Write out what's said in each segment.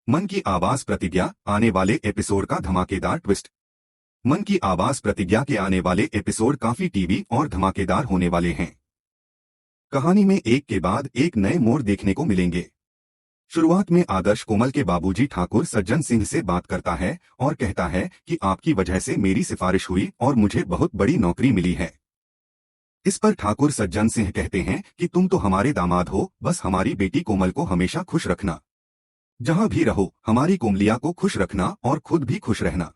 मन की आवाज प्रतिज्ञा आने वाले एपिसोड का धमाकेदार ट्विस्ट। मन की आवाज प्रतिज्ञा के आने वाले एपिसोड काफी टीवी और धमाकेदार होने वाले हैं। कहानी में एक के बाद एक नए मोड़ देखने को मिलेंगे। शुरुआत में आदर्श कोमल के बाबूजी ठाकुर सज्जन सिंह से बात करता है और कहता है कि आपकी वजह से मेरी सिफारिश हुई और मुझे बहुत बड़ी नौकरी मिली है। इस पर ठाकुर सज्जन सिंह कहते हैं कि तुम तो हमारे दामाद हो, बस हमारी बेटी कोमल को हमेशा खुश रखना। जहां भी रहो हमारी कोमलिया को खुश रखना और खुद भी खुश रहना।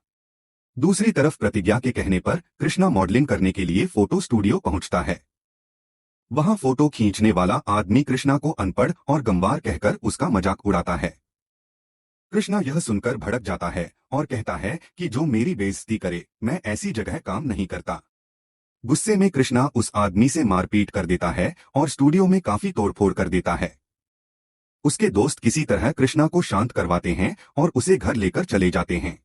दूसरी तरफ प्रतिज्ञा के कहने पर कृष्णा मॉडलिंग करने के लिए फोटो स्टूडियो पहुंचता है। वहां फोटो खींचने वाला आदमी कृष्णा को अनपढ़ और गंवार कहकर उसका मजाक उड़ाता है। कृष्णा यह सुनकर भड़क जाता है और कहता है कि जो मेरी बेइज्जती करे, मैं ऐसी जगह काम नहीं करता। गुस्से में कृष्णा उस आदमी से मारपीट कर देता है और स्टूडियो में काफी तोड़फोड़ कर देता है। उसके दोस्त किसी तरह कृष्णा को शांत करवाते हैं और उसे घर लेकर चले जाते हैं।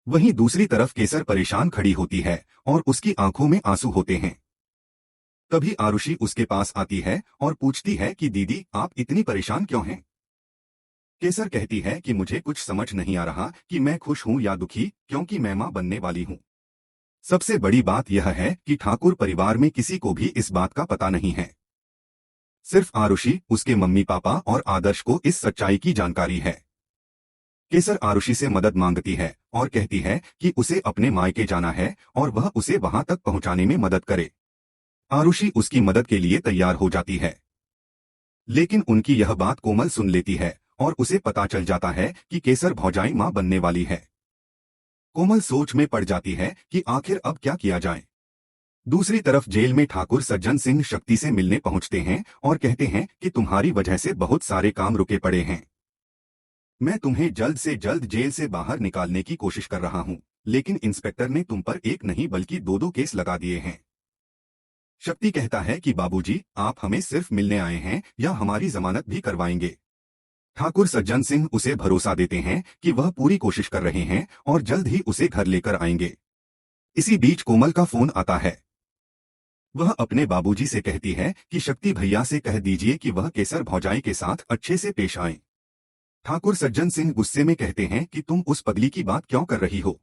वहीं दूसरी तरफ केसर परेशान खड़ी होती है और उसकी आंखों में आंसू होते हैं। तभी आरुषि उसके पास आती है और पूछती है कि दीदी, आप इतनी परेशान क्यों हैं? केसर कहती है कि मुझे कुछ समझ नहीं आ रहा कि मैं खुश हूं या दुखी, क्योंकि मैं मां बनने वाली हूं। सबसे बड़ी बात यह है कि ठाकुर परिवार में किसी को भी इस बात का पता नहीं है। सिर्फ आरुषि, उसके मम्मी पापा और आदर्श को इस सच्चाई की जानकारी है। केसर आरुषि से मदद मांगती है और कहती है कि उसे अपने मायके जाना है और वह उसे वहां तक पहुंचाने में मदद करे। आरुषि उसकी मदद के लिए तैयार हो जाती है, लेकिन उनकी यह बात कोमल सुन लेती है और उसे पता चल जाता है कि केसर भौजाई मां बनने वाली है। कोमल सोच में पड़ जाती है कि आखिर अब क्या किया जाए। दूसरी तरफ जेल में ठाकुर सज्जन सिंह शक्ति से मिलने पहुंचते हैं और कहते हैं कि तुम्हारी वजह से बहुत सारे काम रुके पड़े हैं। मैं तुम्हें जल्द से जल्द जेल से बाहर निकालने की कोशिश कर रहा हूं, लेकिन इंस्पेक्टर ने तुम पर एक नहीं बल्कि दो केस लगा दिए हैं। शक्ति कहता है कि बाबूजी, आप हमें सिर्फ मिलने आए हैं या हमारी जमानत भी करवाएंगे? ठाकुर सज्जन सिंह उसे भरोसा देते हैं कि वह पूरी कोशिश कर रहे हैं और जल्द ही उसे घर लेकर आएंगे। इसी बीच कोमल का फोन आता है। वह अपने बाबूजी से कहती है कि शक्ति भैया से कह दीजिए कि वह केसर भौजाई के साथ अच्छे से पेश आएं। ठाकुर सज्जन सिंह गुस्से में कहते हैं कि तुम उस पगली की बात क्यों कर रही हो?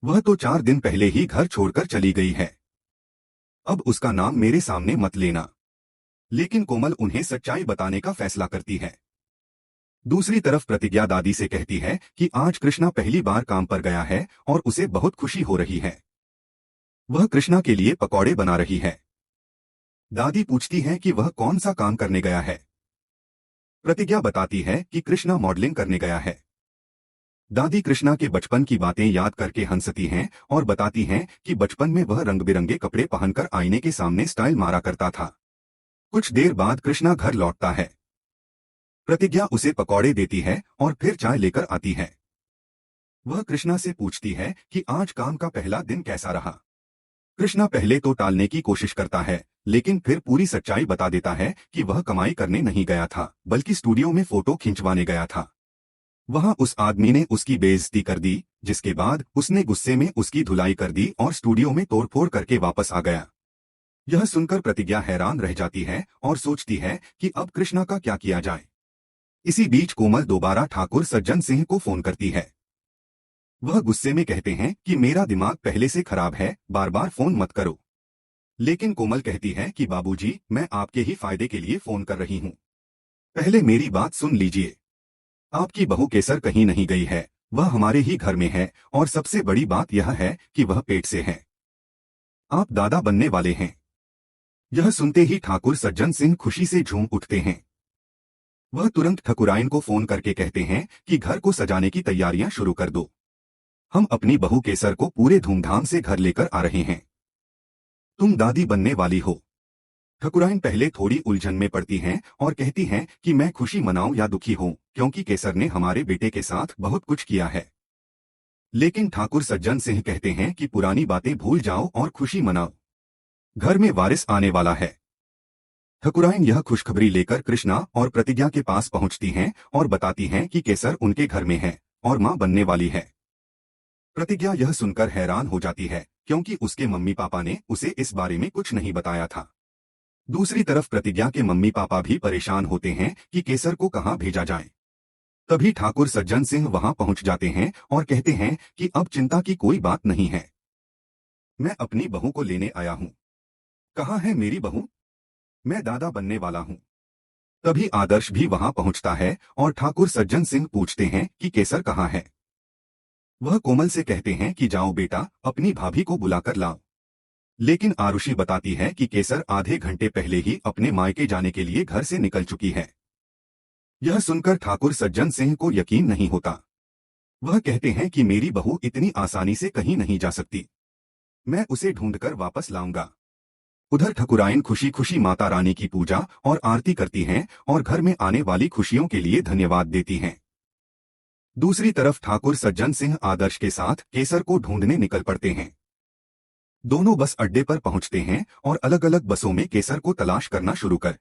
वह तो 4 दिन पहले ही घर छोड़कर चली गई है। अब उसका नाम मेरे सामने मत लेना। लेकिन कोमल उन्हें सच्चाई बताने का फैसला करती है। दूसरी तरफ प्रतिज्ञा दादी से कहती है कि आज कृष्णा पहली बार काम पर गया है और उसे बहुत खुशी हो रही है। वह कृष्णा के लिए पकौड़े बना रही है। दादी पूछती है कि वह कौन सा काम करने गया है। प्रतिज्ञा बताती है कि कृष्णा मॉडलिंग करने गया है। दादी कृष्णा के बचपन की बातें याद करके हंसती हैं और बताती हैं कि बचपन में वह रंग बिरंगे कपड़े पहनकर आईने के सामने स्टाइल मारा करता था। कुछ देर बाद कृष्णा घर लौटता है। प्रतिज्ञा उसे पकौड़े देती है और फिर चाय लेकर आती है। वह कृष्णा से पूछती है कि आज काम का पहला दिन कैसा रहा। कृष्णा पहले तो टालने की कोशिश करता है, लेकिन फिर पूरी सच्चाई बता देता है कि वह कमाई करने नहीं गया था, बल्कि स्टूडियो में फोटो खिंचवाने गया था। वहां उस आदमी ने उसकी बेइज्जती कर दी, जिसके बाद उसने गुस्से में उसकी धुलाई कर दी और स्टूडियो में तोड़फोड़ करके वापस आ गया। यह सुनकर प्रतिज्ञा हैरान रह जाती है और सोचती है कि अब कृष्णा का क्या किया जाए। इसी बीच कोमल दोबारा ठाकुर सज्जन सिंह को फोन करती है। वह गुस्से में कहते हैं कि मेरा दिमाग पहले से खराब है, बार बार फोन मत करो। लेकिन कोमल कहती है कि बाबूजी, मैं आपके ही फायदे के लिए फोन कर रही हूँ। पहले मेरी बात सुन लीजिए। आपकी बहू केसर कहीं नहीं गई है, वह हमारे ही घर में है और सबसे बड़ी बात यह है कि वह पेट से है। आप दादा बनने वाले हैं। यह सुनते ही ठाकुर सज्जन सिंह खुशी से झूम उठते हैं। वह तुरंत ठकुराइन को फोन करके कहते हैं कि घर को सजाने की तैयारियां शुरू कर दो। हम अपनी बहू केसर को पूरे धूमधाम से घर लेकर आ रहे हैं। तुम दादी बनने वाली हो। ठकुराइन पहले थोड़ी उलझन में पड़ती हैं और कहती हैं कि मैं खुशी मनाऊं या दुखी हूं, क्योंकि केसर ने हमारे बेटे के साथ बहुत कुछ किया है। लेकिन ठाकुर सज्जन सिंह कहते हैं कि पुरानी बातें भूल जाओ और खुशी मनाओ। घर में वारिस आने वाला है। ठकुराइन यह खुशखबरी लेकर कृष्णा और प्रतिज्ञा के पास पहुंचती हैं और बताती हैं कि केसर उनके घर में है और मां बनने वाली है। प्रतिज्ञा यह सुनकर हैरान हो जाती है, क्योंकि उसके मम्मी पापा ने उसे इस बारे में कुछ नहीं बताया था। दूसरी तरफ प्रतिज्ञा के मम्मी पापा भी परेशान होते हैं कि केसर को कहां भेजा जाए। तभी ठाकुर सज्जन सिंह वहां पहुंच जाते हैं और कहते हैं कि अब चिंता की कोई बात नहीं है, मैं अपनी बहू को लेने आया हूं। कहाँ है मेरी बहू? मैं दादा बनने वाला हूं। तभी आदर्श भी वहां पहुंचता है और ठाकुर सज्जन सिंह पूछते हैं कि केसर कहाँ है। वह कोमल से कहते हैं कि जाओ बेटा, अपनी भाभी को बुलाकर लाओ। लेकिन आरुषि बताती है कि केसर आधे घंटे पहले ही अपने मायके जाने के लिए घर से निकल चुकी है। यह सुनकर ठाकुर सज्जन सिंह को यकीन नहीं होता। वह कहते हैं कि मेरी बहू इतनी आसानी से कहीं नहीं जा सकती, मैं उसे ढूंढकर वापस लाऊंगा। उधर ठकुराइन खुशी खुशी माता रानी की पूजा और आरती करती हैं और घर में आने वाली खुशियों के लिए धन्यवाद देती हैं। दूसरी तरफ ठाकुर सज्जन सिंह आदर्श के साथ केसर को ढूंढने निकल पड़ते हैं। दोनों बस अड्डे पर पहुंचते हैं और अलग अलग बसों में केसर को तलाश करना शुरू कर